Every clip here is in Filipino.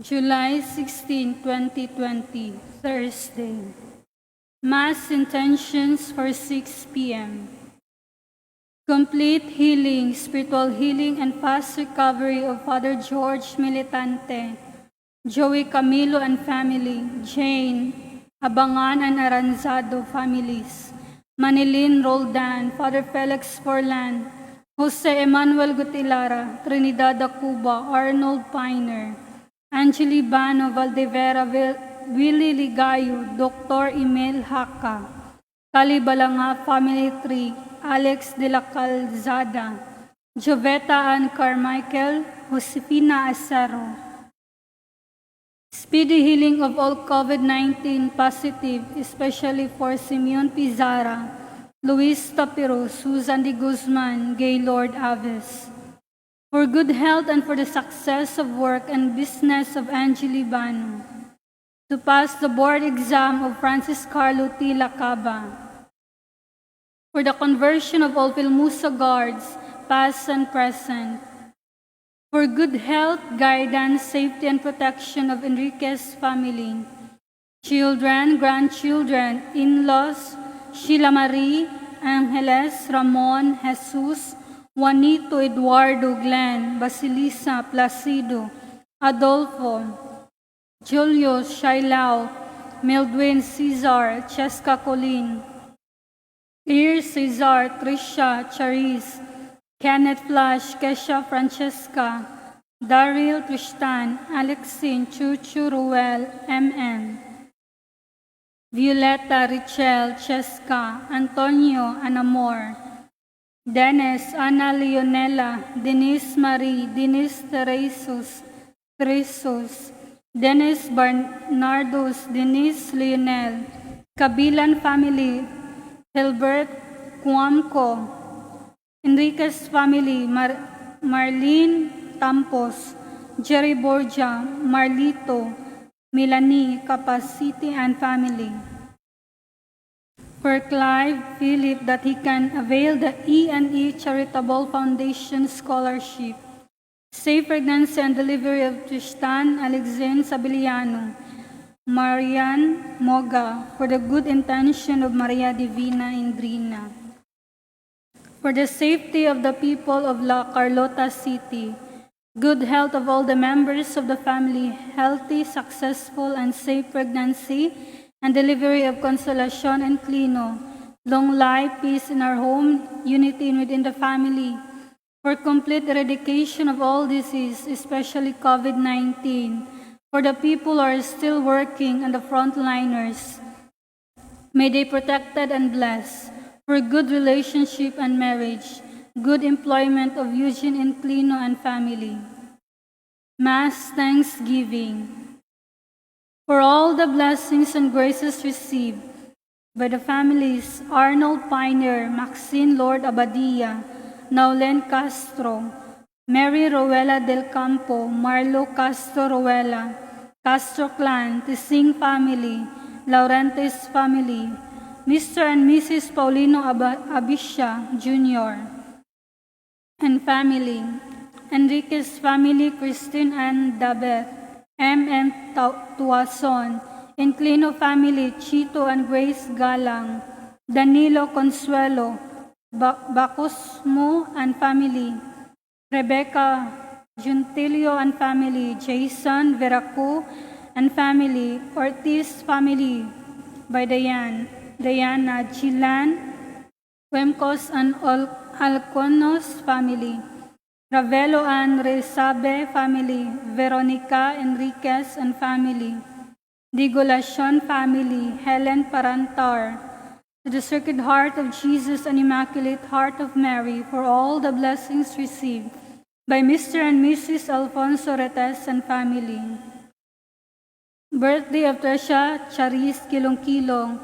July 16, 2020, Thursday. Mass intentions for 6 p.m. Complete healing, spiritual healing, and fast recovery of Father George Militante, Joey Camilo and family, Jane, Abangan and Aranzado families, Manilin Roldan, Father Felix Forlan, Jose Emmanuel Gutilara, Trinidad Cuba, Arnold Piner, Angeli Bano Valdevera Willie Ligayo, Dr. Emil Haka, Calibalanga Family Tree, Alex de la Calzada, Joveta Ann Carmichael, Josefina Acero. Speedy healing of all COVID-19 positive, especially for Simeon Pizarra, Luis Tapiro, Susan de Guzman, Gaylord Aves. For good health and for the success of work and business of Angeli Bano. To pass the board exam of Francis Carlo T. Lacaba. For the conversion of all Pilmusa guards, past and present. For good health, guidance, safety, and protection of Enriquez family. Children, grandchildren, in-laws, Sheila Marie, Angeles, Ramon, Jesus, Juanito, Eduardo, Glenn, Basilisa, Placido, Adolfo, Julio, Shailao, Mildwin, Cesar, Cheska Colin, Ir, Cesar, Trisha, Charis, Kenneth Flash, Kesha, Francesca, Daryl, Tristan, Alexine, Chuchu, Ruel, MM, Violeta, Richel, Cheska, Antonio, Anamor, Dennis, Ana Leonela, Denise Marie, Denise Teresus, Dennis Bernardos, Denise Leonel, Kabilan family, Hilbert Cuamco, Enriquez family, Marlene Tampos, Jerry Borja, Marlito, Melanie, Capacity and family. For Clive Philip that he can avail the E&E Charitable Foundation Scholarship. Safe pregnancy and delivery of Tristan Alexine Sabiliano, Marian Moga, for the good intention of Maria Divina Indrina. For the safety of the people of La Carlota City, good health of all the members of the family, healthy, successful, and safe pregnancy, and delivery of Consolacion and Clino, long life, peace in our home, unity within the family, for complete eradication of all disease, especially COVID-19, for the people who are still working and the frontliners. May they be protected and blessed, for good relationship and marriage, good employment of Eugene and Clino and family. Mass Thanksgiving. For all the blessings and graces received by the families Arnold Piner, Maxine Lord Abadia, Naulen Castro, Mary Rowella del Campo, Marlo Castro Rowella, Castro clan, Tising family, Laurentes family, Mr. and Mrs. Paulino Abisha Jr. and family, Enriquez family, Christine and Dabeth, M.M. Tuason, Inclino family, Chito and Grace Galang, Danilo Consuelo, Bacosmo and family, Rebecca Juntilio and family, Jason Veracu and family, Ortiz family, by Diana Chilan, Cuemcos and Alconos family, Ravelo and Resabe family, Veronica Enriquez and family, Digolacion family, Helen Parantar, to the Sacred Heart of Jesus and Immaculate Heart of Mary, for all the blessings received by Mr. and Mrs. Alfonso Retes and family. Birthday of Tresha Charis Kilong-Kilong,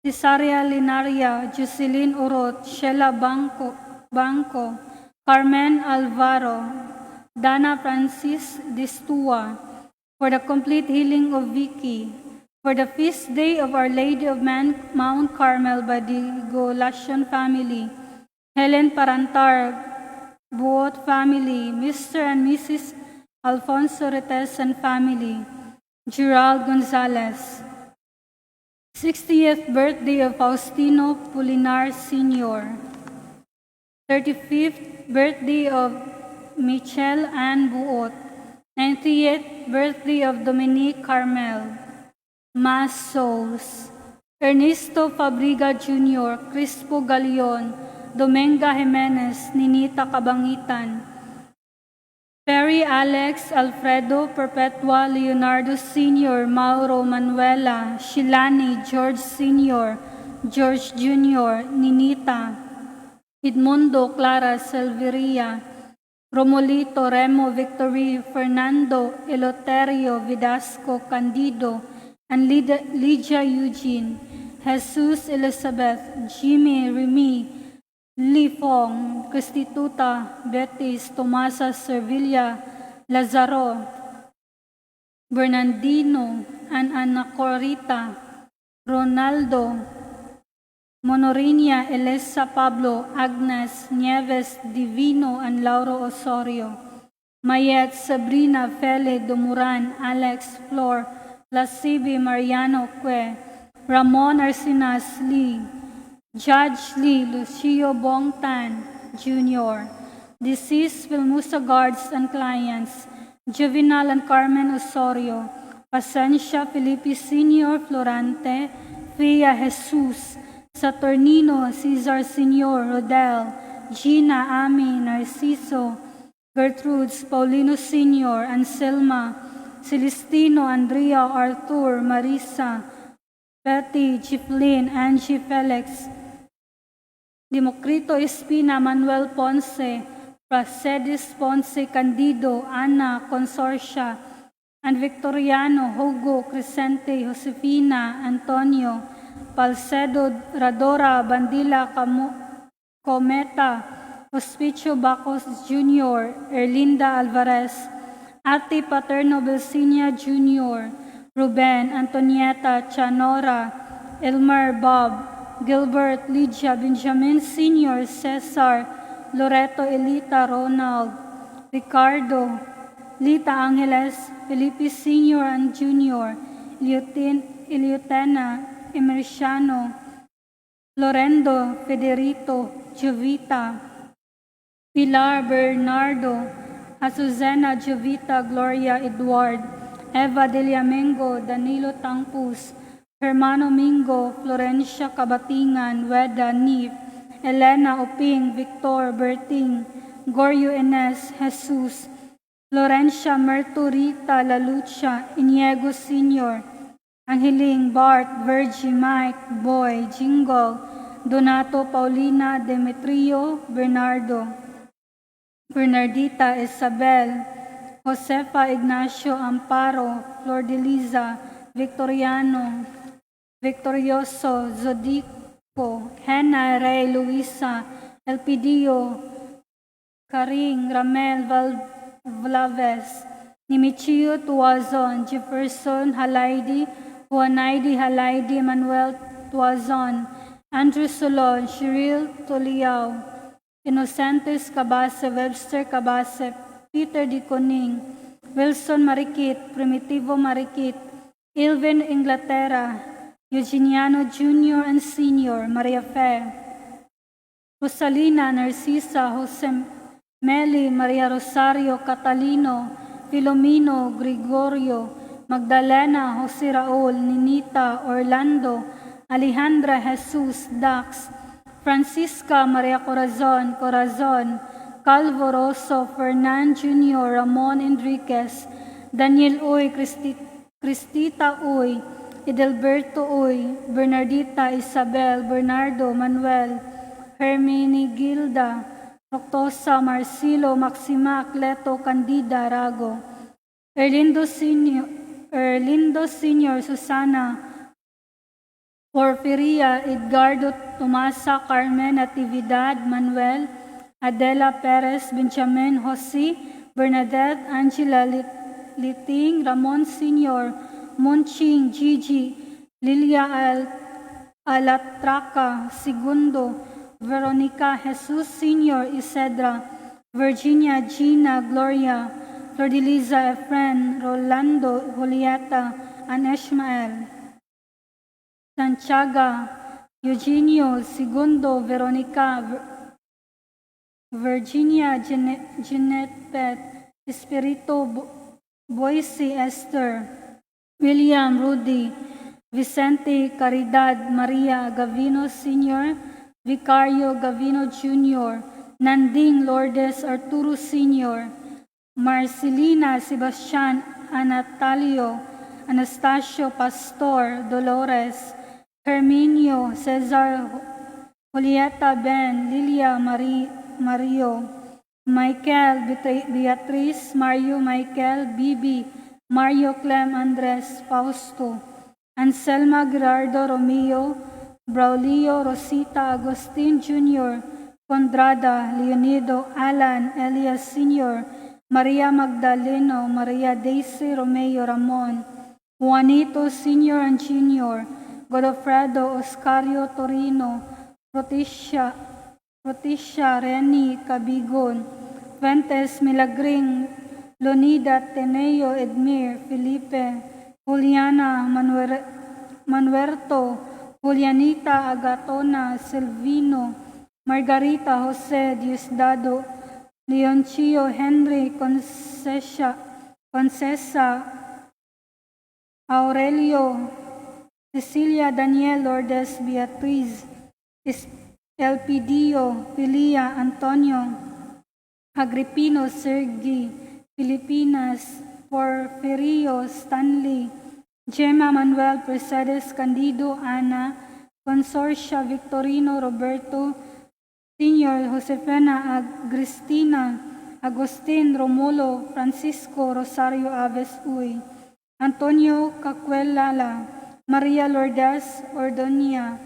Cesaria Linaria, Jocelyn Urot, Sheila Banco, Carmen Alvaro, Dana Francis Distua, for the complete healing of Vicky, for the feast day of Our Lady of Mount Carmel by the Golation family, Helen Parantar, Buot family, Mr. and Mrs. Alfonso Retes and family, Gerald Gonzalez. 60th birthday of Faustino Pulinar Sr. 35th birthday of Michelle Ann Buot. 90th birthday of Dominique Carmel. Mass Souls. Ernesto Fabriga Jr., Crispo Galion, Domenga Jimenez, Ninita Kabangitan. Perry Alex Alfredo Perpetua Leonardo Sr., Mauro Manuela, Shilani George Sr., George Jr., Ninita, Edmundo Clara Silveria, Romolito Remo Victory, Fernando Eloterio Vidasco Candido, and Lydia Eugene, Jesus Elizabeth, Jimmy Remy, Li Fong, Cristituta, Betis, Tomasa Servilla, Lazaro, Bernardino, and Anacorita, Ronaldo, Monorinia, Elisa Pablo, Agnes, Nieves, Divino, and Lauro Osorio. Mayet, Sabrina, Fele, Dumuran, Alex, Flor, Lasibi, Mariano, Que, Ramon Arsinas, Lee, Judge Lee, Lucio Bongtan, Jr., deceased Wilmusa guards and clients, Juvenal and Carmen Osorio, Pasencia Felipe Sr., Florante, Fia Jesus, Saturnino, Cesar Sr., Rodel, Gina, Ami, Narciso, Gertrudes, Paulino Sr., Anselma, Celestino, Andrea, Arthur, Marisa, Betty, Chiflin, Angie Felix, Democrito Espina, Manuel Ponce, Prasedis Ponce Candido, Ana Consorcia, and Victoriano, Hugo, Crescente, Josefina, Antonio, Palcedo, Radora, Bandila, Cometa, Hospicio Bacos Jr., Erlinda Alvarez, Ate Paterno Belcina Jr., Ruben, Antonieta, Chanora, Elmer, Bob, Gilbert, Lydia, Benjamin Sr., Cesar, Loreto, Elita, Ronald, Ricardo, Lita Angeles, Felipe Sr. and Jr., Eliotena, Emerciano, Lorendo, Federico, Jovita, Pilar, Bernardo, Azucena, Jovita, Gloria, Edward, Eva Deliamengo, Danilo Tangpus, Hermano Mingo, Florencia Kabatingan, Weda, Nif, Elena Oping, Victor, Berting, Gorio Enes, Jesus, Florencia Merturita, Lalucha, Iniego Sr., Angeling, Bart, Virgie, Mike, Boy, Jingle, Donato, Paulina, Demetrio, Bernardo, Bernardita, Isabel, Josefa, Ignacio, Amparo, Flor de Liza, Victoriano, Victorioso, Zodico, Hena, Rey, Luisa, Elpidio, Karing, Ramel, Vlaves, Nimichio, Tuazon, Jefferson, Halaidi, Juanaidi, Halaidi, Manuel, Tuazon, Andrew Solon, Cheryl Toliao, Innocentes Cabase, Webster Cabase, Peter Di Coning, Wilson Marikit, Primitivo Marikit, Ilvin Inglaterra, Eugeniano Jr. and Sr., Maria Fe, Rosalina, Narcisa, Jose Meli, Maria Rosario, Catalino, Filomeno, Gregorio, Magdalena, Jose Raul, Ninita, Orlando, Alejandra, Jesus, Dax, Francisca, Maria Corazon, Calvo Rosso, Fernan Jr., Ramon Enriquez, Daniel Uy, Cristita Uy, Edelberto Uy, Bernardita, Isabel, Bernardo, Manuel, Hermine Gilda, Octosa, Marcelo, Maxima, Cleto, Candida, Rago, Erlindo Sr., Susana, Porfiria, Edgardo, Tomasa, Carmen, Natividad, Manuel, Adela Perez, Benjamin, Jose, Bernadette, Angela Liting, Ramon Sr., Munching, Gigi, Lilia Alatraca, Segundo, Veronica, Jesus Sr., Isedra, Virginia, Gina, Gloria, Flordeliza Efren, Rolando, Julieta, and Ishmael. Santiago, Eugenio, Segundo, Veronica, Virginia, Jeanette Pet, Espirito, Boise, Esther, William, Rudy, Vicente, Caridad, Maria, Gavino Sr., Vicario, Gavino Jr., Nanding, Lourdes, Arturo Sr., Marcelina, Sebastian, Anatalio, Anastasio, Pastor, Dolores, Herminio, Cesar, Julieta, Ben, Lilia, Mario, Michael, Beatriz, Mario, Michael, Bibi, Mario, Clem, Andres, Fausto, Anselma, Gerardo, Romeo, Braulio, Rosita, Agustin Jr., Condrada, Leonido, Alan, Elias Sr., Maria Magdaleno, Maria Daisy, Romeo, Ramon, Juanito Sr. and Jr., Godofredo, Oscario, Torino, Proticia, Reni, Cabigon, Fuentes, Milagring, Lonida, Teneo, Edmir, Felipe, Juliana, Manuerto, Julianita, Agatona, Silvino, Margarita, Jose, Diosdado, Leoncio, Henry, Concesa, Aurelio, Cecilia, Daniel, Lourdes, Beatriz, Elpidio, Pilia, Antonio, Agripino, Sergi, Filipinas, Porfirio, Stanley, Gemma, Manuel, Mercedes, Candido, Ana, Consorcia, Victorino, Roberto, Senior, Josefina, Agristina, Agustin, Romulo, Francisco, Rosario Aves Uy, Antonio Cacuelala, Maria Lourdes Ordonia,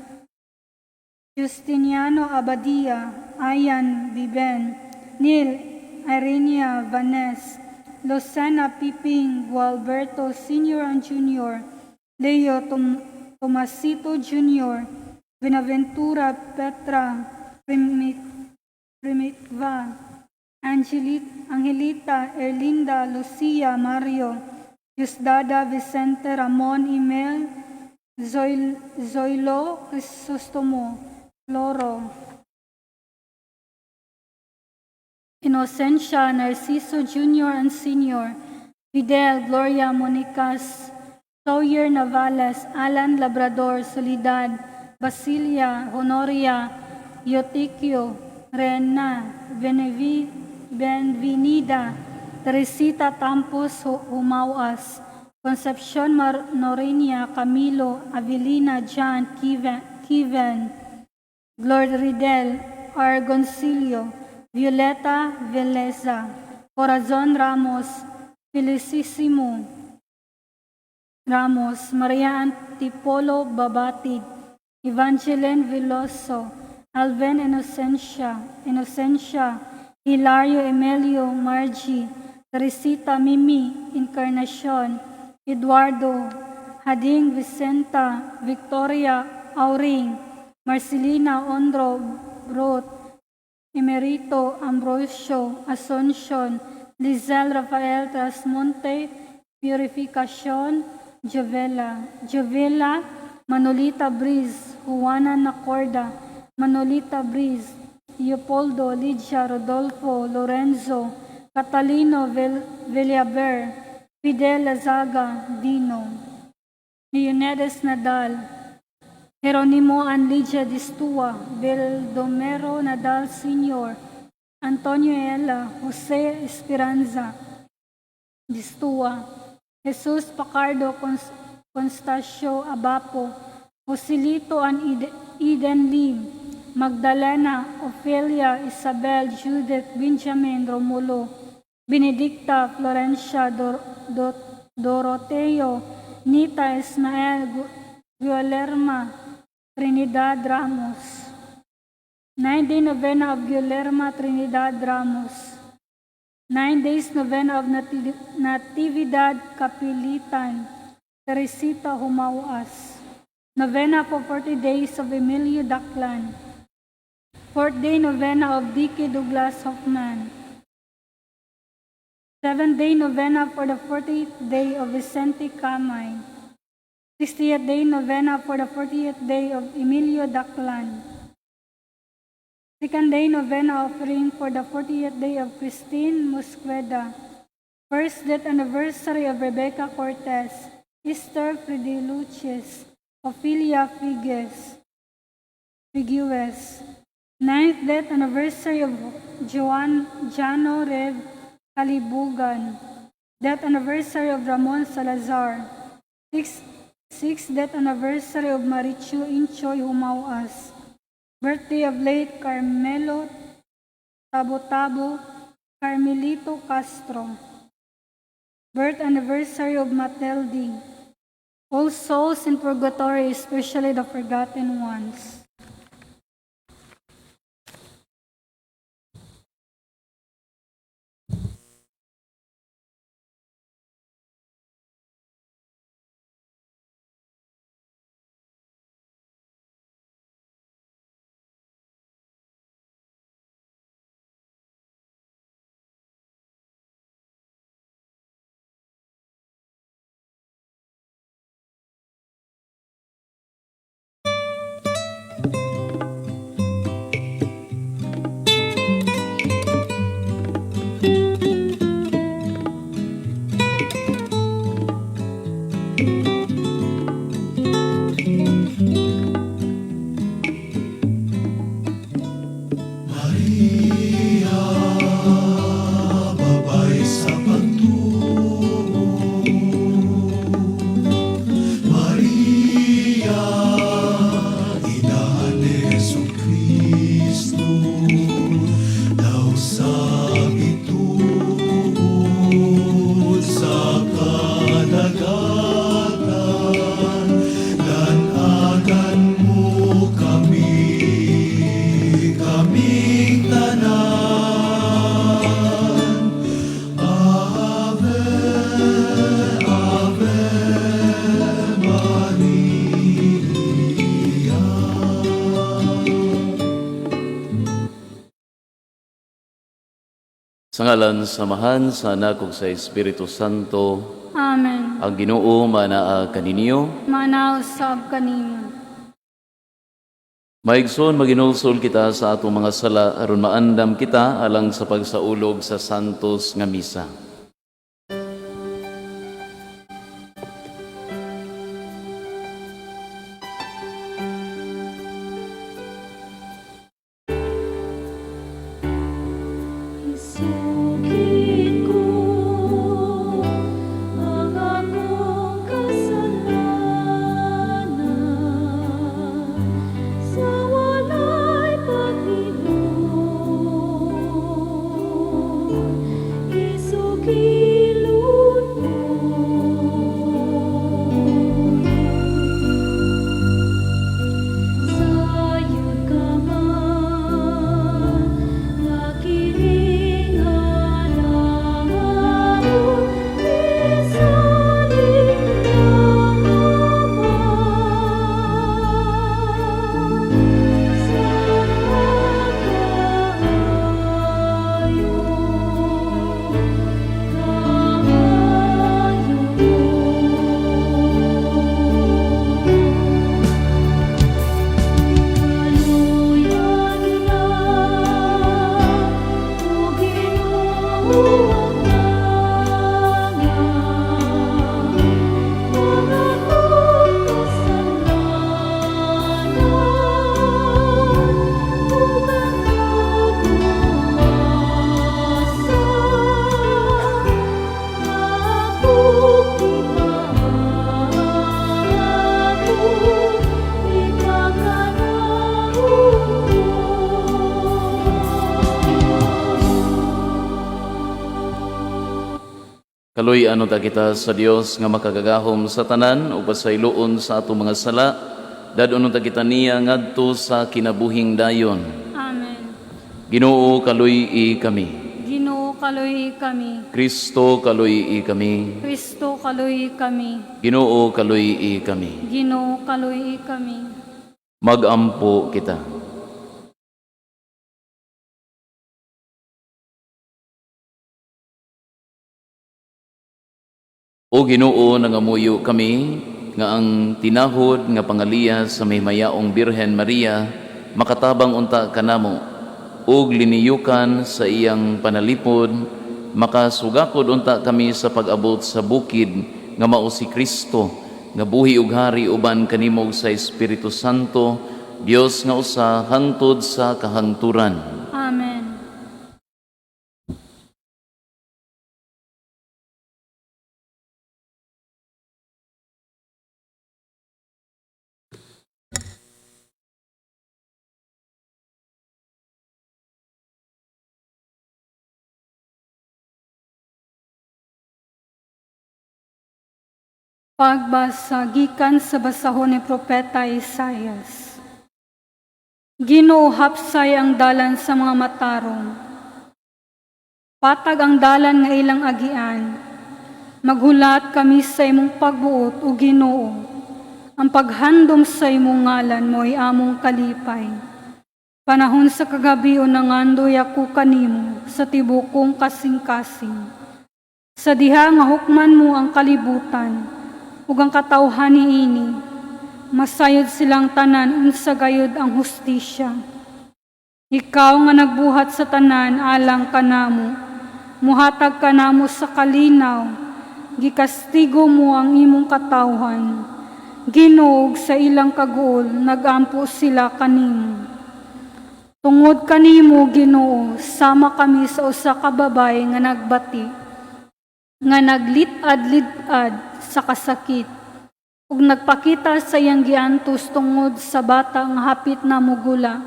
Justiniano Abadia, Ayan Biben, Neil, Irenia Vanes, Lucena Piping, Gualberto Sr. and Jr., Leo Tomasito Jr., Benaventura Petra, Primitva, Angelita, Erlinda, Lucia, Mario, Yusdada, Vicente, Ramon, Emel, Zoilo, Crisostomo, Floro, Inocencia, Narciso Jr. and Sr., Fidel, Gloria, Monicas, Sawyer Navales, Alan Labrador, Soledad, Basilia, Honoria, Yotiquio, Rena, Benvenida, Teresita Tampos Humauas, Concepcion Norinia, Camilo, Avelina, John, Kiven, Gloria Ridel, Argoncillo, Violeta Veleza, Corazon Ramos, Felicissimo Ramos, Maria Antipolo Babatid, Evangeline Veloso, Alven Inocencia, Hilario Emilio Margie, Teresita Mimi Encarnacion, Eduardo Hading Vicenta, Victoria Auring, Marcelina Ondro Roth, Emerito Ambrosio Asuncion, Lizelle Rafael Trasmonte, Purificacion, Jovela, Manolita Briz, Juana Nacorda, Manolita Briz, Leopoldo, Lydia, Rodolfo, Lorenzo, Catalino Villaber, Fidel Lazaga, Dino, Leonidas Nadal, Jeronimo and Lydia Distua, Beldomero Nadal Sr., Antonio Ella, Jose Esperanza Distua, Jesus Pacardo Constacio Abapo, Joselito and Eden Lim, Magdalena, Ofelia, Isabel, Judith, Benjamin, Romulo, Benedicta, Florencia, Doroteo, Nita, Ismael, Guillerma, Trinidad Ramos. 9-day novena of Guillerma Trinidad Ramos. 9 days novena of Natividad Kapilitan, Teresita Humauas. Novena for 40 days of Emilio Daclan. 4th day novena of Dicky Douglas Hoffman. 7th-day Novena for the 40th day of Vicente Camay. 60th day Novena for the 40th day of Emilio Daclan. 2nd day Novena offering for the 40th day of Christine Musqueda. 1st death anniversary of Rebecca Cortez, Esther Fridiluches, Ophelia Figues. 9th death anniversary of Jano Rev Kalibugan. Death anniversary of Ramon Salazar. 6th death anniversary of Marichu Inchoy Humauas. Birthday of late Carmelo Tabo Carmelito Castro. Birth anniversary of Mateldi. All souls in purgatory, especially the forgotten ones. Sa ngalan samahan sa anak ug sa Espiritu Santo. Amen. Ang Ginoo manaa kaninyo. Manausab kanimo. Maigsoon maginulsol kita sa atong mga sala aron maandam kita alang sa pagsaulog sa santos nga misa. Kaluy-ano ta kita sa Dios nga makagagahom sa tanan ug pasayloon sa atong mga sala. Dadonon ta kita niya ngadto sa kinabuhing dayon. Amen. Ginoo kaluy-i kami. Ginoo kaluy kami. Kristo kaluy-i kami. Kristo kaluy kami. Ginoo kaluy-i kami. Ginoo kaluy kami. Magampo kita. O Ginoo, nangamuyo kami nga ang tinahod nga pangaliya sa may mayaong Birhen Maria makatabang unta kanamo ug liniyukan sa iyang panalipod makasugakod unta kami sa pag-abot sa bukid nga mao si Kristo nga buhi ug hari uban kanimog sa Espiritu Santo, Dios nga usa hangtod sa kahangturan. Amen. Pagbasa gikan sa basahon ni Propeta Isaias. Ginoo, hapsay ang dalan sa mga matarong. Patag ang dalan nga ilang agian. Maghulat kami sa imong pagbuot o Ginoo. Ang paghandom sa imong ngalan mo'y among kalipay. Panahon sa kagabi o nangandoy ako kanimo sa tibukong kasing-kasing. Sa diha nga hukman mo ang kalibutan, ug ang katawhan niini, masayod silang tanan unsa gayud ang hustisya. Ikaw nga nagbuhat sa tanan alang kanamo, muhatag kanamo sa kalinaw, gikastigo mo ang imong katawhan. Ginoo, sa ilang kaguol nagampo sila kanimo. Tungod kanimo, Ginoo, sama kami sa usa ka babay nga nagbati, nga naglitad-litad sa kasakit, ug nagpakita sa iyang giantos tungod sa bata nga hapit na mugula.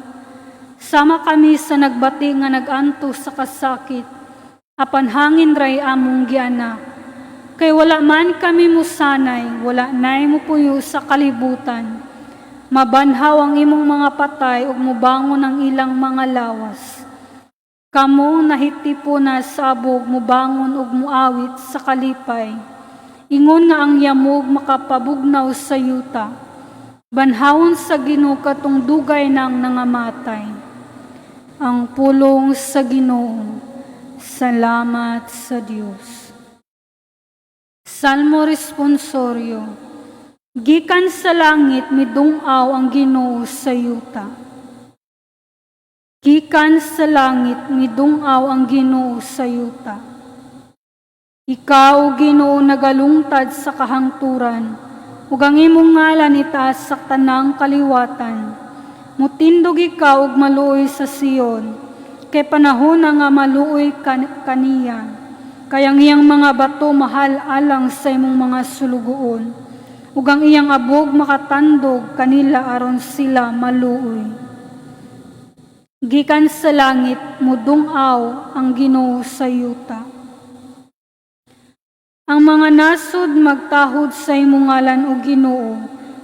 Sama kami sa nagbati nga nagantos sa kasakit, apan hangin ray among gianak. Kay wala man kami musanay, wala nay mupuyo sa kalibutan. Mabanhaw ang imong mga patay ug mubangon ang ilang mga lawas. Kamong nahitipo na sa abog mubangon ug muawit sa kalipay. Ingon nga ang yamog makapabugnaw sa yuta. Banhawon sa Ginoo katong dugay nang nangamatay. Ang pulong sa Ginoo. Salamat sa Dios. Salmo responsorio. Gikan sa langit midungaw ang Ginoo sa yuta. Gikan sa langit midungaw ang Ginoo sa yuta. Ikaw, Ginoo, nagalungtad sa kahangturan, ug ang imong ngalan itaas sa tanang kaliwatan. Mutindog ikaw ug maluoy sa Sion, kay panahon na nga maluoy kaniya. Kay ang iyang mga bato mahal alang sa imong mga sulugoon, ug ang iyang abog makatandog kanila aron sila maluoy. Gikan sa langit mudungaw ang Ginoo sa yuta. Ang mga nasod magtahod sa imong ngalan o Ginoo,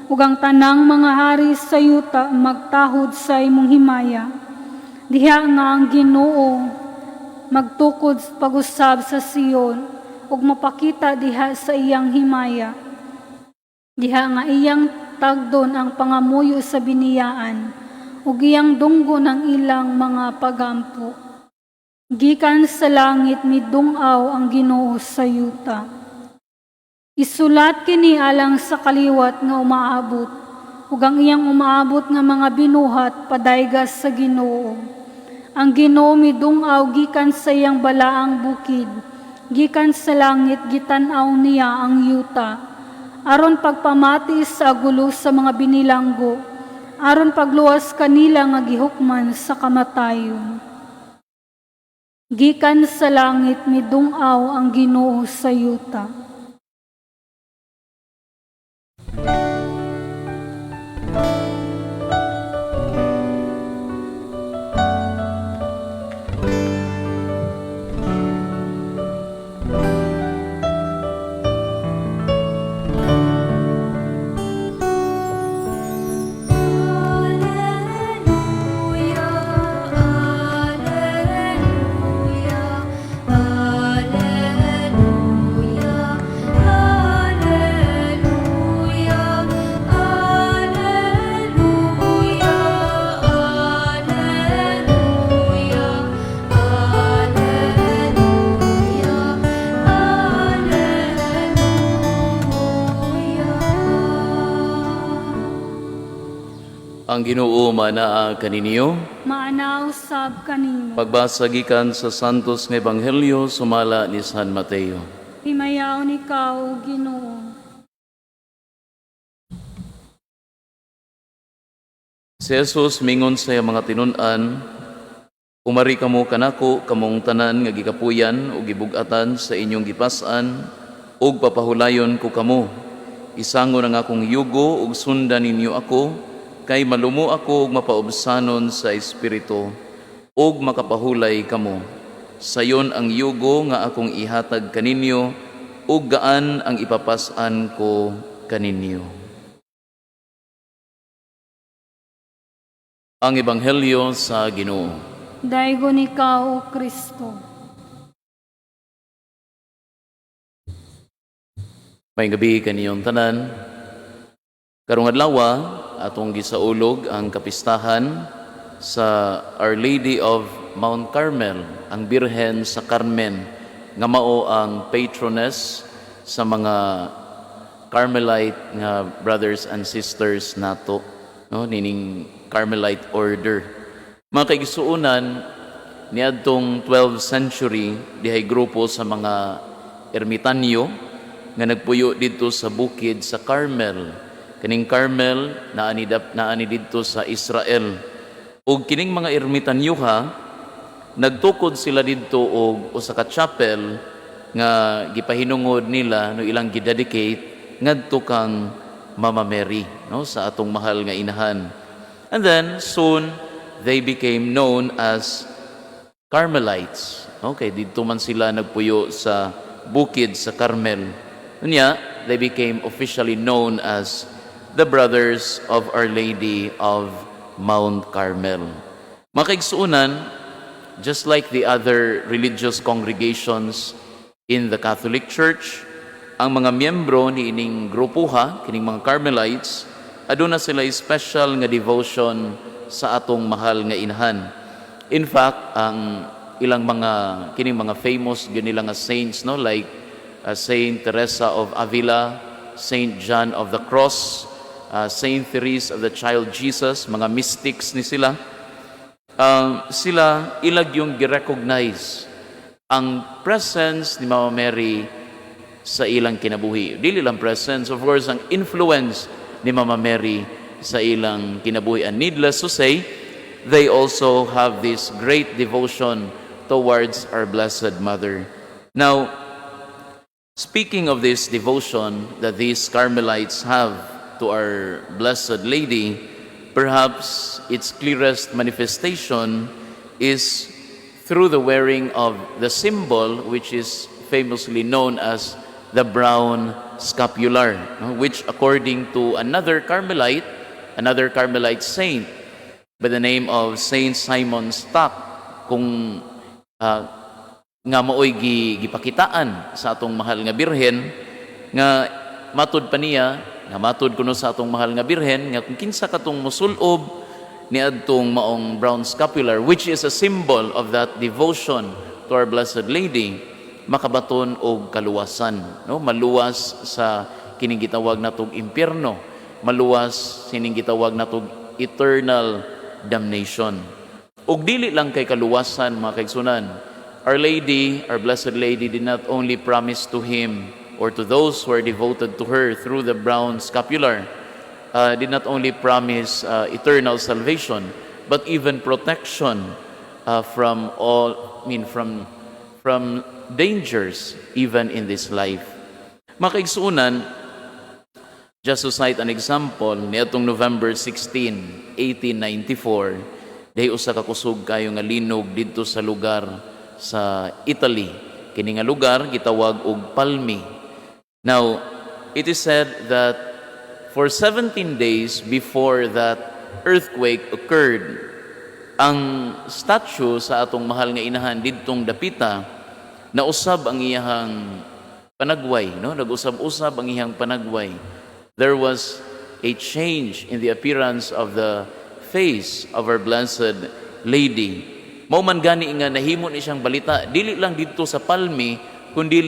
ug ang tanang mga hari sa yuta magtahod sa imong himaya. Diha nga ang Ginoo magtukod pag-usab sa Sion, ug mapakita diha sa iyang himaya. Diha nga iyang tagdon ang pangamuyo sa biniyaan, ug iyang dunggon ang ilang mga pagampo. Gikan sa langit midungaw ang Ginoo sa yuta. Isulat kini alang sa kaliwat nga umaabot, ug ang iyang umaabot nga mga binuhat padaygas sa Ginoo. Ang Ginoo midungaw gikan sa iyang balaang bukid, gikan sa langit gitan-aw niya ang yuta, aron pagpamati sa gulo sa mga binilanggo, aron pagluwas kanila nga gihukman sa kamatayon. Gikan sa langit midungaw ang Ginoo sa yuta. Alleluia, alleluia, Ang Ginoo manaa kaninyo. Maanaw sab kanimo. Pagbasa gikan sa Santos nga Ebanghelyo sumala ni San Mateo. Himayaw ni Kao, Ginoo. Si Jesus mingon sa iyang mga tinun-an, umari kamo kanako kamong tanan nga gikapuyan o gibug-atan sa inyong gipas-an ug papahulayon ko kamo. Isangon ang akong yugo ug sundan ninyo ako, kay malumo ako ug mapaubsanon sa espiritu ug makapahulay kamo. Sayon ang yugo nga akong ihatag kaninyo ug gaan ang ipapas-an ko kaninyo. Ang Ebanghelyo sa Ginoo. Daigo ni Kao, Kristo. May gabi kaniyong tanan. Karong adlaw atong gisaulog ang kapistahan sa Our Lady of Mount Carmel, ang Birhen sa Carmen, nga mao ang patroness sa mga Carmelite nga brothers and sisters nato, no, nining Carmelite order. Mga kaigsuunan, niadtong 12th century, dihay grupo sa mga ermitanyo nga nagpuyo dito sa bukid sa Carmel. Kining Carmel naani dito sa Israel. Ug kining mga ermitanyo nagtukod sila dito og usa ka chapel nga gipahinungod nila no ilang gidedicate ngadto kang Mama Mary, no, sa atong mahal nga inahan. And then soon they became known as Carmelites. Okay, dito man sila nagpuyo sa bukid sa Carmel. Unya, they became officially known as the Brothers of Our Lady of Mount Carmel. Mga kaigsuunan, just like the other religious congregations in the Catholic Church, ang mga miyembro ni ining grupuha, kining mga Carmelites, aduna sila special nga devotion sa atong mahal nga inahan. In fact, ang ilang kining mga famous ganila nga saints, no, like Saint Teresa of Avila, Saint John of the Cross, Saint Therese of the Child Jesus, mga mystics ni sila. Sila ilag yung girecognize ang presence ni Mama Mary sa ilang kinabuhi. Dili lang presence, of course, ang influence ni Mama Mary sa ilang kinabuhi. And needless to say, they also have this great devotion towards our Blessed Mother. Now, speaking of this devotion that these Carmelites have to our Blessed Lady, perhaps its clearest manifestation is through the wearing of the symbol which is famously known as the brown scapular, which according to another Carmelite saint by the name of Saint Simon Stock, kung nga maoy gipakitaan sa atong mahal nga birhen, nga matud pa niya, nga matud kuno sa atong mahal nga birhen, nga kung kinsa katong mosulob ni adtong maong brown scapular, which is a symbol of that devotion to our Blessed Lady, makabaton og kaluwasan, no, maluwas sa kining gitawag natong impyerno, maluwas sining gitawag natong eternal damnation. Ug dili lang kay kaluwasan, mga kaigsunan, our Lady, our Blessed Lady, did not only promise to him or to those who are devoted to her through the brown scapular, did not only promise eternal salvation, but even protection from dangers even in this life. Mga kaigsuunan, just to cite an example, niadtong November 16, 1894, dahi usa ka kusog kayo nga linog didto sa lugar sa Italy. Kini nga lugar gitawag og Palmi. Now, it is said that for 17 days before that earthquake occurred, ang statue sa atong mahal nga inahan didtong dapita, nausab ang iyahang panagway, no? Nag-usab-usab ang iyang panagway. There was a change in the appearance of the face of our Blessed Lady. Mao man gani nga nahimo ni siyang balita, dili lang dito sa Palmi, kundi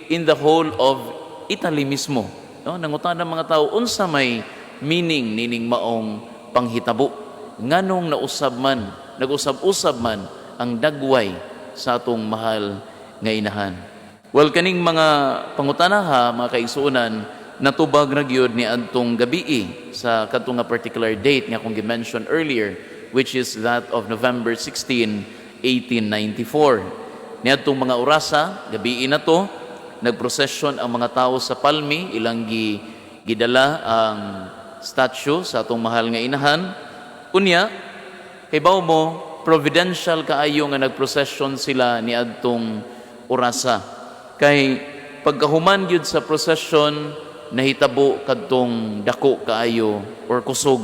in the whole of Italy mismo. No? Nangutan ng mga tao, unsa may meaning nining maong panghitabo nganong nag-usab-usab man ang dagway sa atong mahal nga inahan. Well, kaning mga pangutana mga kaigsuonan, natubag ra gyud ni adtong gabii sa kadtong nga particular date nga akong gi-mention earlier, which is that of November 16, 1894. Niadtong mga orasa, gabii na to, nagprosesyon ang mga tao sa Palmi, ilang gidala ang statue sa atong mahal nga inahan. Unya, kay bawo mo, providential kaayo nga nagprosesyon sila ni adtong orasa. Kay pagkahuman gyud sa prosesyon, nahitabo kadtong dako kaayo or kusog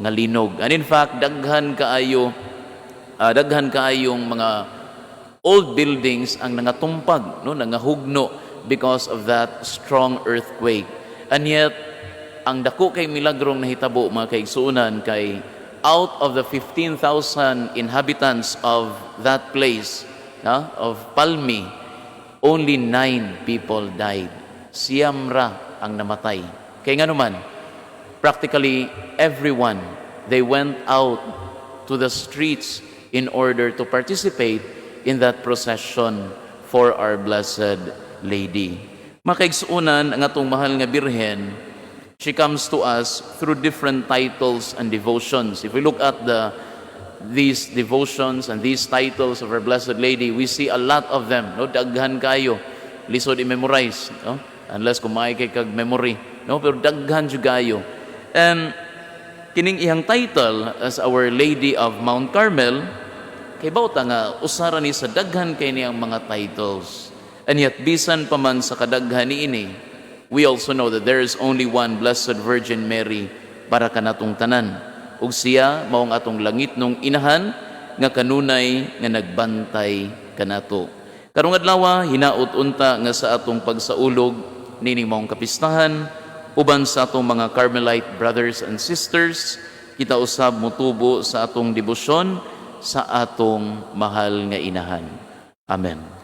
nga linog. And in fact, daghan kaayong mga old buildings ang nangatumpag, no, nangahugno because of that strong earthquake. And yet, ang dako kay milagrong nahitabo mga kaigsuonan kay out of the 15,000 inhabitants of that place, of Palmi, only 9 people died. Siyam ra ang namatay. Kaya nga naman, practically everyone, they went out to the streets in order to participate in that procession for our Blessed Lady. Makaigsuunan ang atong mahal nga Birhen, she comes to us through different titles and devotions. If we look at these devotions and these titles of our Blessed Lady, we see a lot of them. No? Daghan kayo. Lisod i-memorize. No? Unless kumain kay kag memory. No? Pero daghan kayo. And kining iyang title as Our Lady of Mount Carmel, kay bawta nga usara ni sa daghan kay niyang mga titles. And yet, bisan pa man sa kadaghan niini, we also know that there is only one Blessed Virgin Mary para kanatong tanan. Ug siya maong atong langit nung inahan nga kanunay nga nagbantay kanato. Karong adlaw hinaot unta nga sa atong pagsaulog nining maong kapistahan uban sa atong mga Carmelite brothers and sisters, kita usab motubo sa atong debosyon sa atong mahal nga inahan. Amen.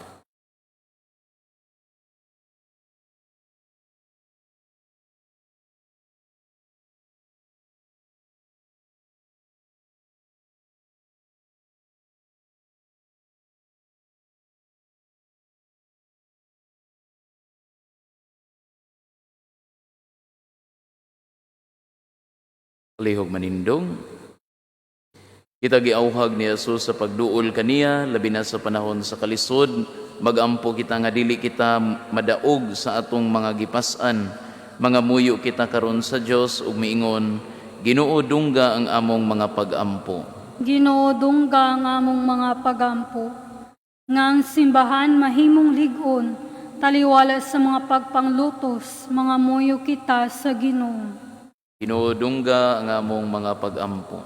Lihog manindong. Kita giauhag ni Jesus sa pagduol kaniya, labi na sa panahon sa kalisod, magampo kita nga dili kita madaog sa atong mga gipas-an, mga muyo kita karon sa Dios ug miingon, Ginoo dungga ang among mga pag-ampo. Ginoo dungga ang among mga pagampo. Nga ang simbahan mahimong ligon, taliwala sa mga pagpanglutos, mga muyo kita sa Ginoo. Ginoo dungga ang among mga pag-ampo.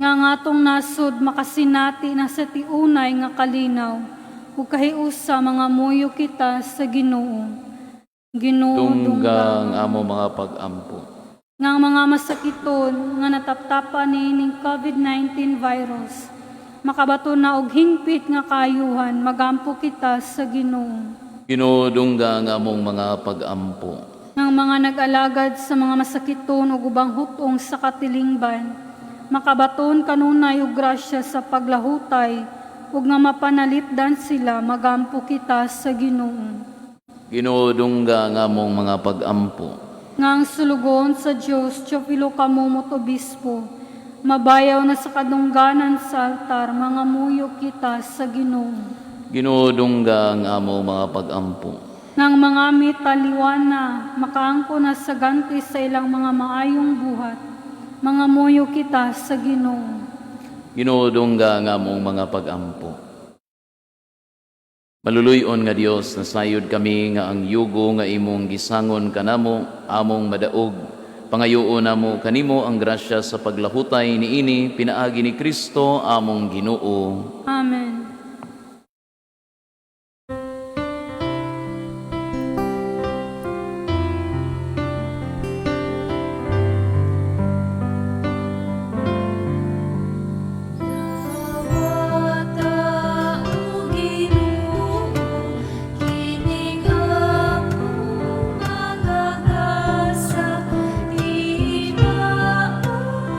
Nga atong nasod makasinati na sa tiunay nga kalinaw, ug kahiusa mga muyo kita sa Ginoo. Ginoo Dungga ang among mga pag-ampo. Nga mga masakiton nga nataptapan ning COVID-19 virus, makabato na og hingpit nga kayuhan, magampo kita sa Ginoo. Ginoo dungga ang among mga pag-ampo. Ng mga nag-alagad sa mga masakiton ug ubang hutong sa katilingban, makabaton kanunay og grasya sa paglahutay ug nga mapanalipdan sila, magampo kita sa Ginoo. Ginoo dungga ang among mga pag-ampo. Nga ang sulugon sa Dios, Teofilo Kamumot Obispo, mabayaw na sa kadungganan sa altar, mga muyo kita sa Ginoo. Ginoo dungga ang among mga pag-ampo. Nang mga mitaliwan na, makaangko na sa ganti sa ilang mga maayong buhat, mga muyo kita sa Ginoo. Ginoo dungga ang among mga pag-ampo. Maluluyon nga Dios, nasayod kami nga ang yugo nga imong gisangon kanamo, among madaog. Pangayoon namo kanimo ang grasya sa paglahutay niini, pinaagi ni Kristo among Ginoo. Amen.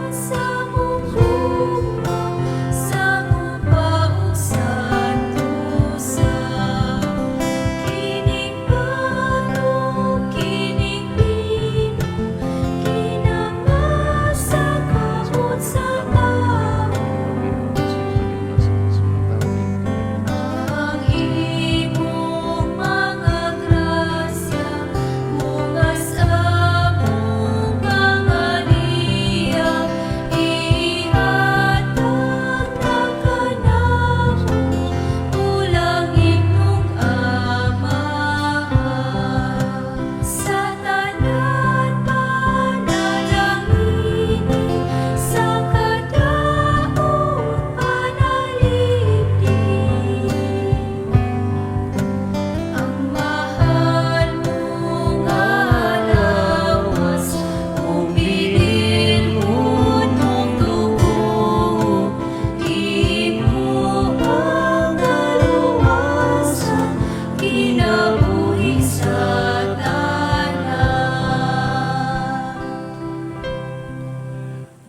Sa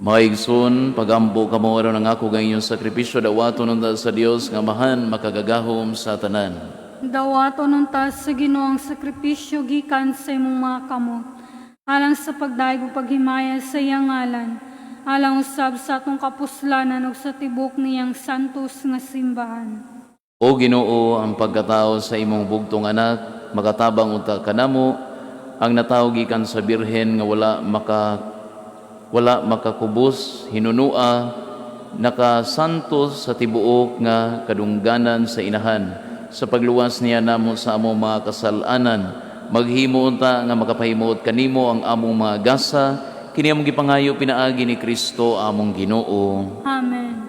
Maigsoon, pagampo kamo araw ng ako gayong sakripisyo dawato nung sa Dios nga mahan makagagahom sa tanan. Dawato nung tas sa Ginoong sakripisyo gikan sa imong mga kamot. Alang sa pagdaig ug paghimaya sa iyang ngalan. Alang usab sa atong kapuslanan ug sa tibok niyang santos nga simbahan. O Ginoo, ang pagkatao sa imong bugtong anak, makatabang unta kanamo, ang natawo gikan sa birhen nga wala makakubos, hinunua, nakasantos sa tibuok nga kadungganan sa inahan, sa pagluwas niya namo sa among mga kasalanan, maghimo unta nga makapahimuot kanimo ang among mga gasa, kini among gipangayo pinaagi ni Kristo among Ginoo. Amen.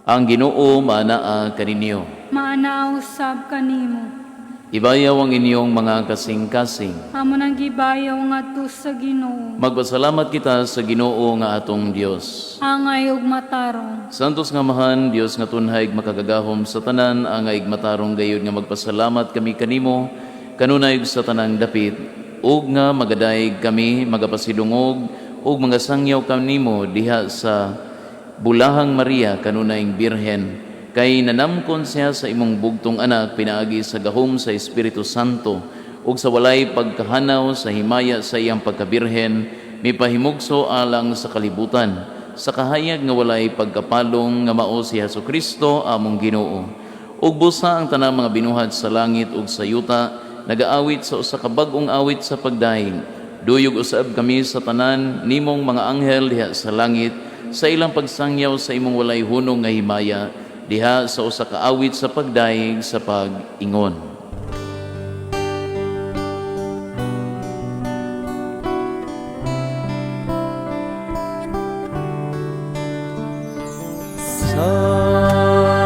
Ang Ginoo maanaa kaninyo. Maana usab kanimo. Ibayaw ang inyong mga kasing-kasing. Amo nang gibayaw ngadto sa Ginoo. Magpasalamat kita sa Ginoo nga atong Dios. Angay ug matarong. Santos nga mahan, Dios nga tunhay makagagahom sa tanan, ang matarong gayud nga magpasalamat kami kanimo, kanunay sa tanang dapit, ug nga magadayeg kami, magapasidungog, ug mga sangyaw kanimo diha sa Bulahang Maria, kanunayng Birhen, kay nanamkon siya sa imong bugtong anak, pinaagi sa gahom sa Espiritu Santo, ug sa walay pagkahanaw sa himaya sa iyang pagkabirhen, mipahimugso alang sa kalibutan, sa kahayag nga walay pagkapalong nga mao si Jesucristo among Ginoo. Ug busa ang tanang mga binuhat sa langit ug sa yuta, nagaawit sa usa ka bag-ong awit sa pagdaing. Duyog usab kami sa tanan nimong mga anghel diha sa langit, sa ilang pagsangyaw sa imong walay hunong nga himaya, diha sa usa ka awit sa pagdaig sa pag-ingon.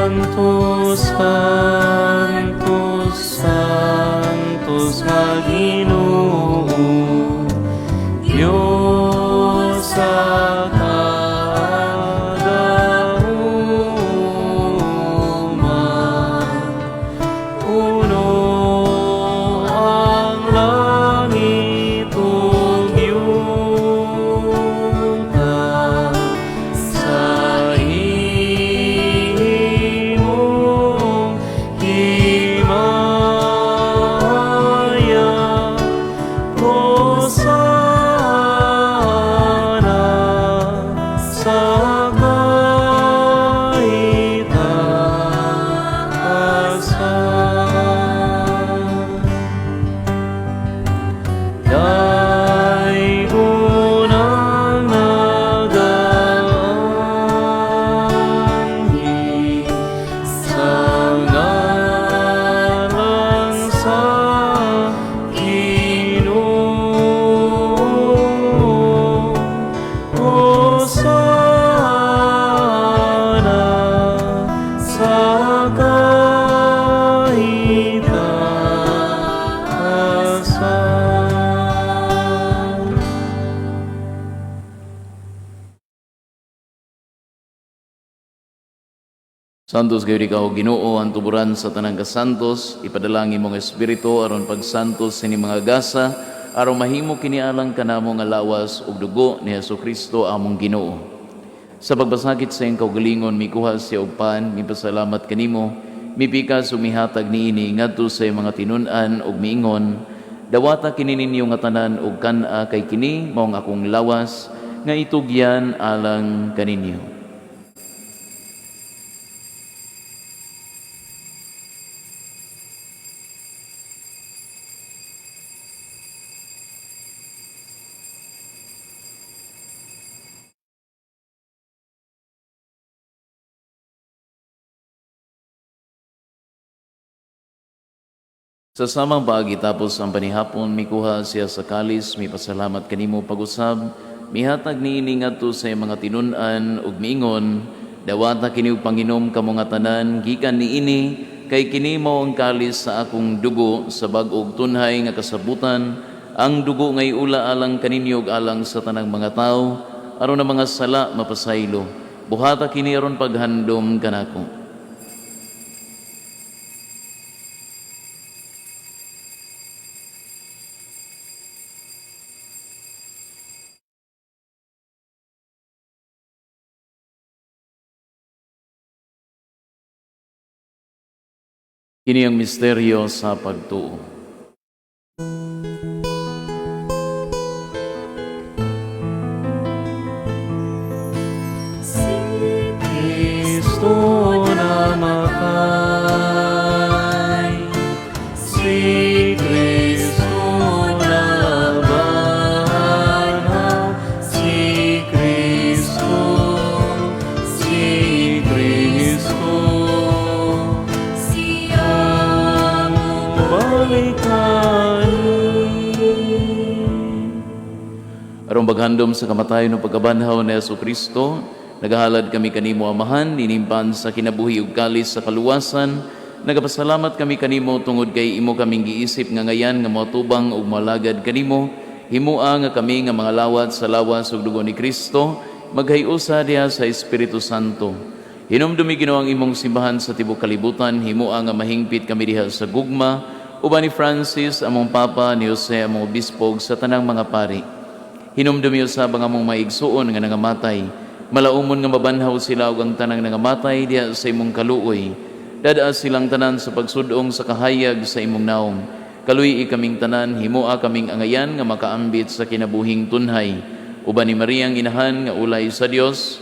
Santos, Santos, Santos nga Ginoo, Diyos sa Santos gayud ikaw Ginoo, ang tuburan sa tanang kasantos, ipadalangin mong espiritu aron pagsantos sini mga gasa, aron mahimo kini alang kanamo nga lawas ug dugo ni Jesucristo among Ginoo. Sa pagbasakit sa iyong kaugalingon, mikuha siya og pan, mipasalamat kanimo, mipikas ug mihatag niini ngadto sa iyong mga tinun-an ug miingon, dawata kini ninyo nga tanan ug kan-a kay kini mao ang akong lawas nga itugyan alang kaninyo. Sa samang paagi tapos ang panihapon, mikuha siya sa kalis, may pasalamat kanimo pag-usab, mihatag niini ngadto sa mga tinun-an ug miingon, dawata kini og panginom kamo nga tanan gikan niini, kay kini mao ang kalis sa akong dugo sa bag-og tunhay nga kasabutan, ang dugo ngay ula alang kaninyo ug alang sa tanang mga tawo, aron ang mga sala mapasaylo. Buhata kini aron paghandom kanako. Kini ang misteryo sa pagtuo. Kristo namatay, si Kristo nabanhaw, si Kristo, si Kristo, siyang balikan. Arong baghandom sa kamatayon ng pagkabanhaw ni Yesu Kristo, nagahalad kami kanimo amahan, ninimpan sa kinabuhi ug kalis sa kaluwasan. Nagapasalamat kami kanimo tungod kay imo kaming giisip nga ngayan nga matubang ug malagad kanimo. Himua nga kami nga mga lawat sa lawas ug dugo ni Kristo, maghayusa diha sa Espiritu Santo. Hinumdumi Ginoo ang imong simbahan sa tibuok kalibutan, himua nga mahingpit kami diha sa gugma, uban ni Francis among Papa, ni Jose among obispog sa tanang mga pari. Hinumdumi usab ang among maigsuon nga nangamatay, malaumon nga mabanhaw sila ug ang tanang nangamatay diha sa imong kaluoy. Dadaa silang tanan sa pagsudong sa kahayag sa imong naong. Kaluy kaming tanan, himua kaming angayan nga makaambit sa kinabuhing tunhay. Uban ni Mariang inahan nga ulay sa Dios,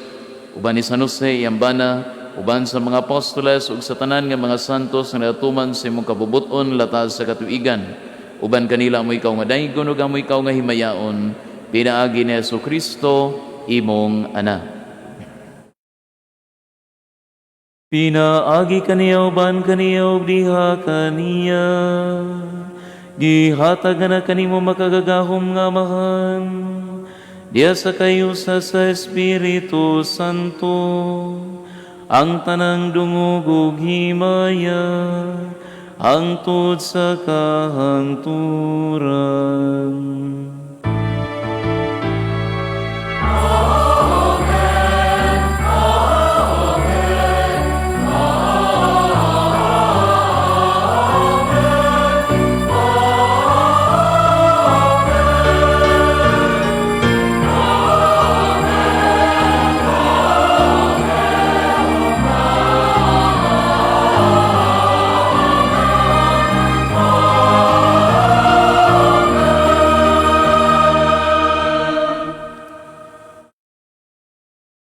uban ni San Jose Iambana, uban sa mga apostoles ug sa tanan nga mga santos nga natuman sa imong kabubuton latas sa katuigan. Uban kanila mo ikaw nga daygon ug amo ikaw nga himayaon. Pinaagi ni Yesu Kristo imong anak. Pinaagi kaniya uban kaniya ug diha kaniya, gihatag na kanimo makagagahom nga amahan, diya sa kayusa sa Espiritu Santo, ang tanang dungog ug himaya, hangtod sa kahangturan.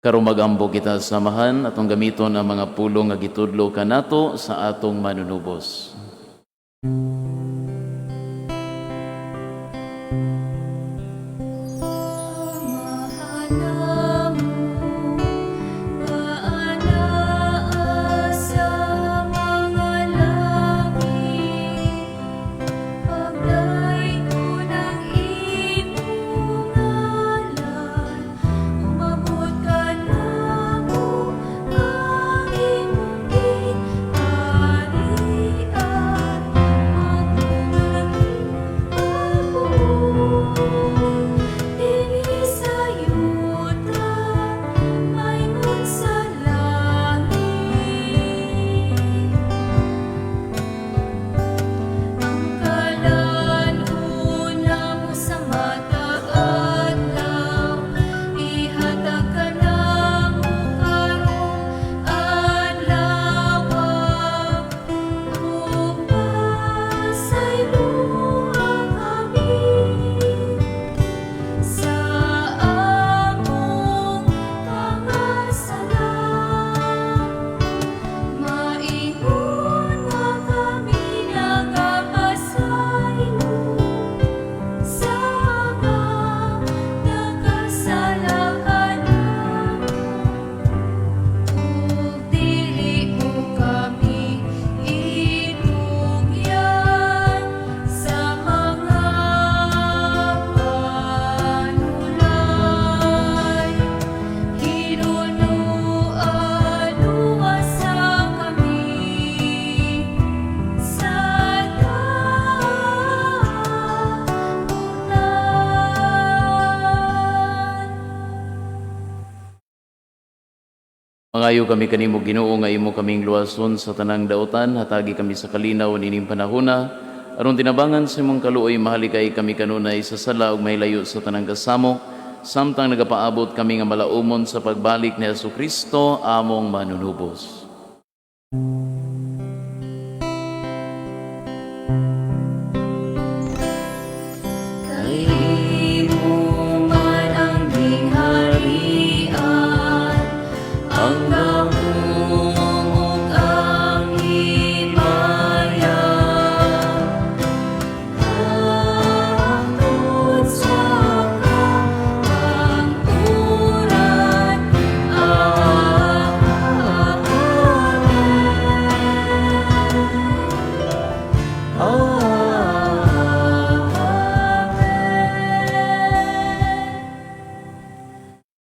Karon magambo kita samahan atong gamiton ang mga pulong nga gitudlo kanato sa atong manunubos. Mangayo kami kanimo Ginoo nga imo kaming luwason sa tanang daotan, hatagi kami sa kalinaw nining panahona, aron tinabangan sa imong kaluoy mahalikay kami kanunay sa sala ug mahilayo sa tanang kasamok, samtang nagapaabot kami nga malaumon sa pagbalik ni Jesu Kristo among manunubos.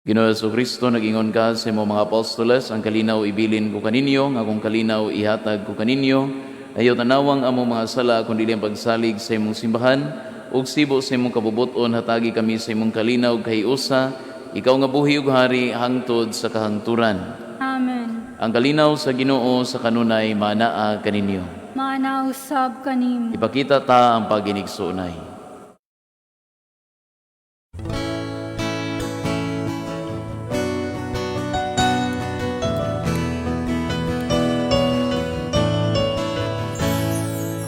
Ginoo Kristo, nag-ingon ka sa imong mga apostoles, ang kalinaw ibilin ko kaninyo, nga akong kalinaw ihatag ko kaninyo, ayaw tanawang among mga sala, kundi ang pagsalig sa imong simbahan, ug sibo sa imong kabubuton, hatagi kami sa imong kalinaw kay usa, ikaw nga buhi ug hari hangtod sa kahangturan. Amen. Ang kalinaw sa Ginoo sa kanunay manaa kaninyo. Manausab kanim. Ipakita ta ang paginigsunay.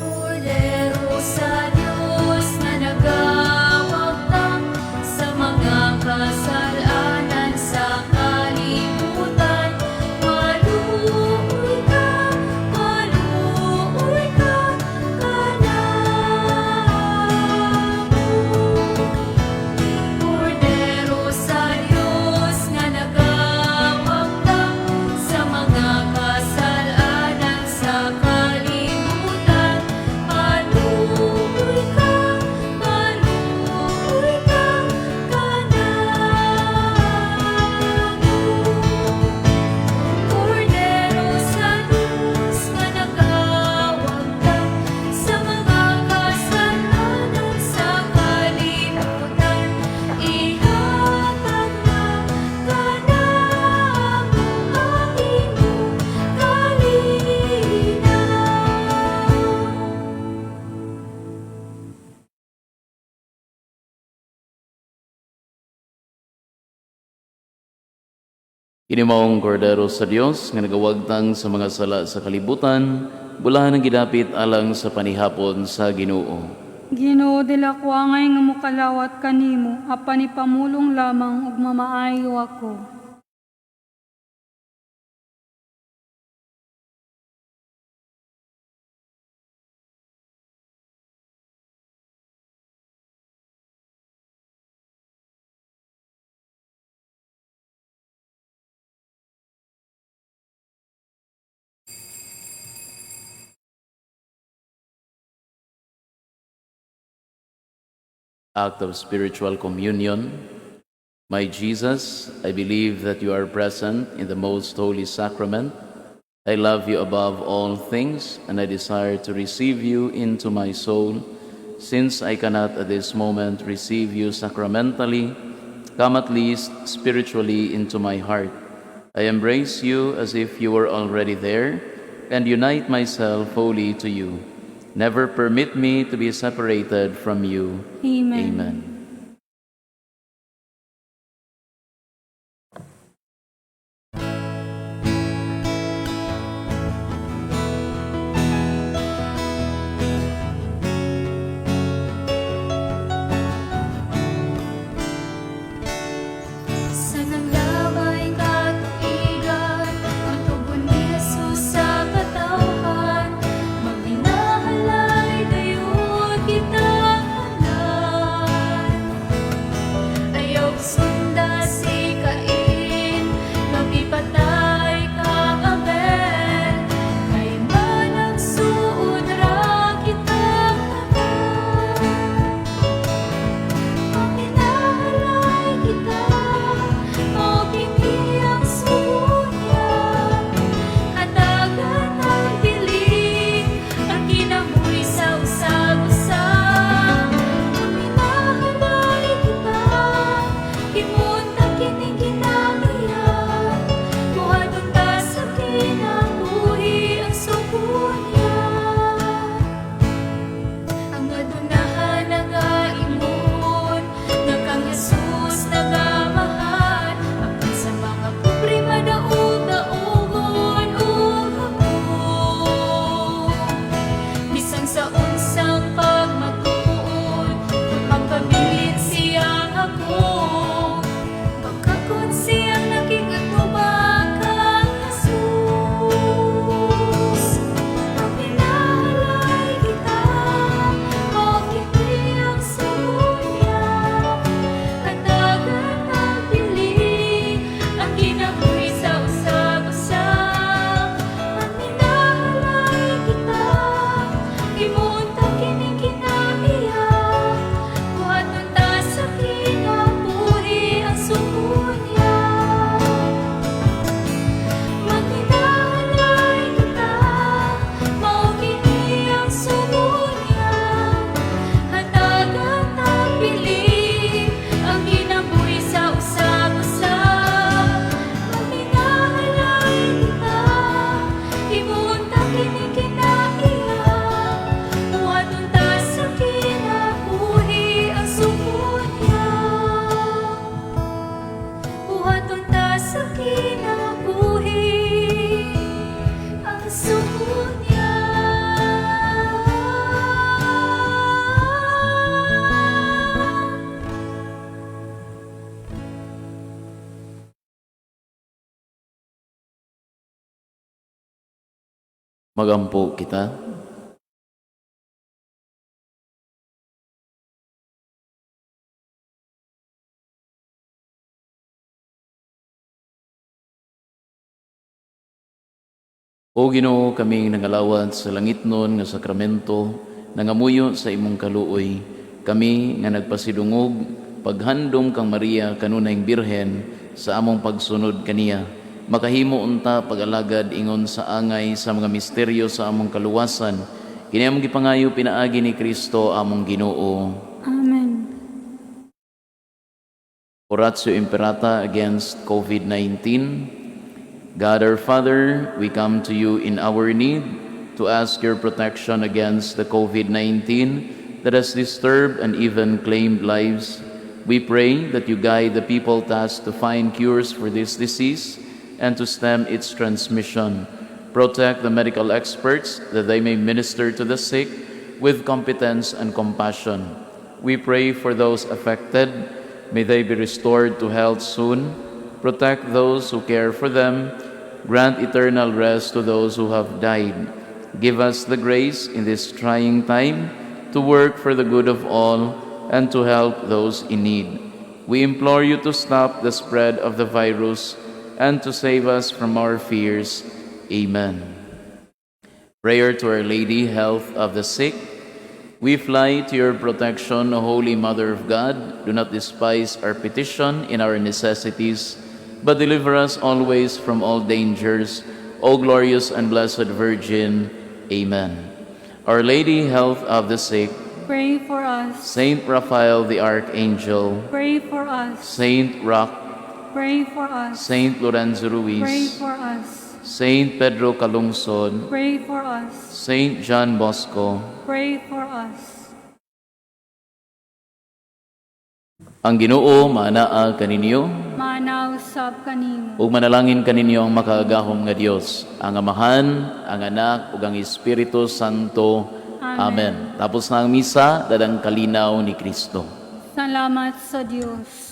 Kordero sa Diyos na nagawagtang sa mga kasalanan sa kalibutan, maluoy ka Kordero sa Diyos na nagawagtang sa mga kasalanan sa kalibutan, maluoy ka Kordero sa Diyos na nagawagtang sa mga kasalanan sa kalibutan, ihatag na kanamo ang imong kalinaw. Inimaong Kordero sa Dios nga nagawagtang sa mga sala sa kalibutan, bulahan ang gidapit alang sa panihapon sa Ginoo. Ginoo dila kuangay nga mukalawat kanimo, apan ipamulong lamang ug mamaayo ako. Act of spiritual communion. My Jesus, I believe that you are present in the most holy sacrament. I love you above all things, and I desire to receive you into my soul. Since I cannot at this moment receive you sacramentally, come at least spiritually into my heart. I embrace you as if you were already there, and unite myself wholly to you. Never permit me to be separated from you. Amen. Amen. Sa nanglabay katuigan, ang tugon ni Jesus sa katawhan, magminahalay dayon kita halay. Magampo kita. O Ginoo, kaming nangalawat sa langitnon nga sakramento, nangamuyo sa imong kaluoy, kami nga nagpasidungog, paghandom kang Maria kanunayng Birhen sa among pagsunod kaniya, makahimo unta pag-alagad ingon sa angay sa mga misteryo sa among kaluwasan, kini among gipangayo pinaagi ni Kristo among Ginoo. Amen. Oratio Imperata against COVID-19. God our Father, we come to you in our need to ask your protection against the COVID-19 that has disturbed and even claimed lives. We pray that you guide the people tasked to find cures for this disease and to stem its transmission. Protect the medical experts that they may minister to the sick with competence and compassion. We pray for those affected. May they be restored to health soon. Protect those who care for them. Grant eternal rest to those who have died. Give us the grace in this trying time to work for the good of all and to help those in need. We implore you to stop the spread of the virus and to save us from our fears. Amen. Prayer to Our Lady, health of the sick. We fly to your protection, O Holy Mother of God. Do not despise our petition in our necessities, but deliver us always from all dangers, O glorious and blessed Virgin. Amen. Our Lady, health of the sick. Pray for us. Saint Raphael the Archangel. Pray for us. Saint Roch. Pray for us. Saint Lorenzo Pray Ruiz. for us. Saint Pedro Calungsod. Pray for us. Saint John Bosco. Pray for us. Ang Ginoo maanaa kaninyo, Manaw sab kanimo. ug manalangin kaninyo ang makaagahom nga Dios, ang Amahan, ang Anak, ug ang Espiritu Santo. Amen. Tapos na ang misa, dadang kalinaw ni Kristo. Salamat sa Diyos.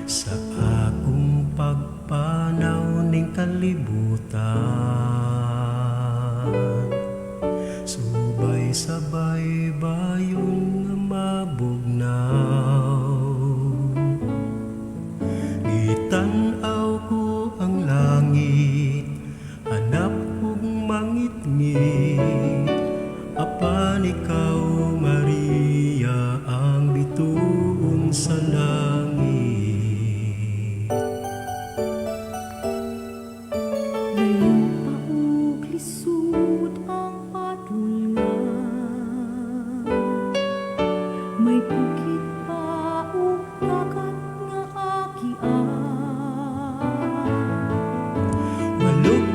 Sa akong pagpanaw ning kalibutan, subay-sabay bayon nga mabugnaw. Itanaw ko ang langit, hanap kog mangit-ngit, apan ikaw, Maria, ang bituon sa langit.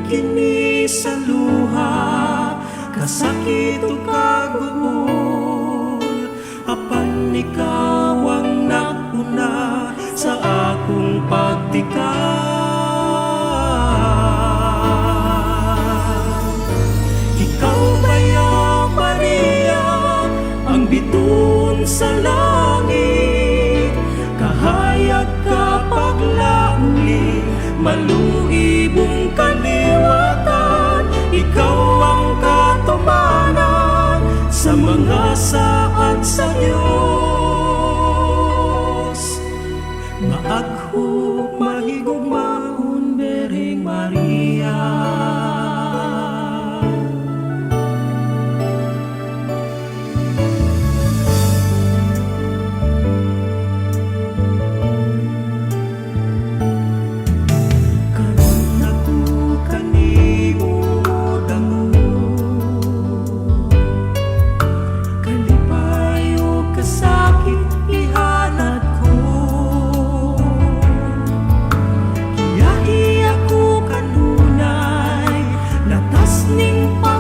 Kini sa luha, kasakit o kaguol, apan ikaw ang nakuna sa akong pagtikan. Ikaw baya, Maria, ang bituon sa langit, kahayag ka paglauli, maluibong kaliwatan, ikaw ang katumanan sa mga saad sa Diyos. Maaghog mahigugmaon, Bereng Maria.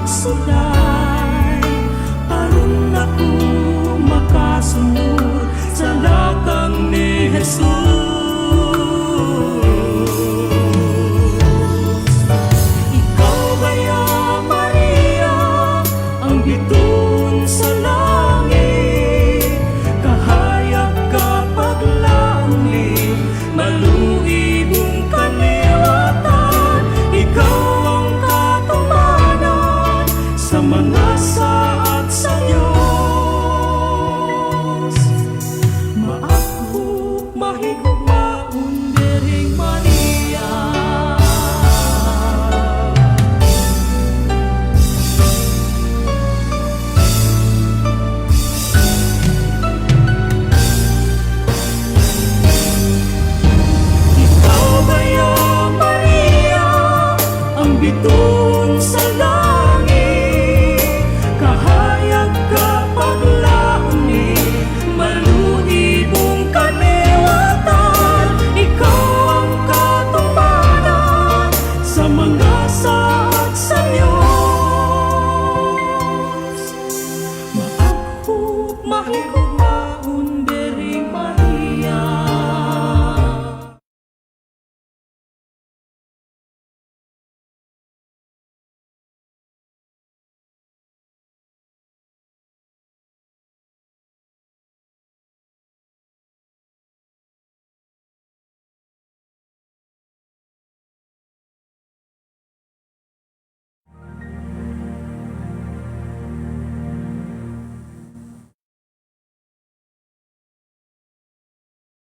Sulay, aron ako makasunod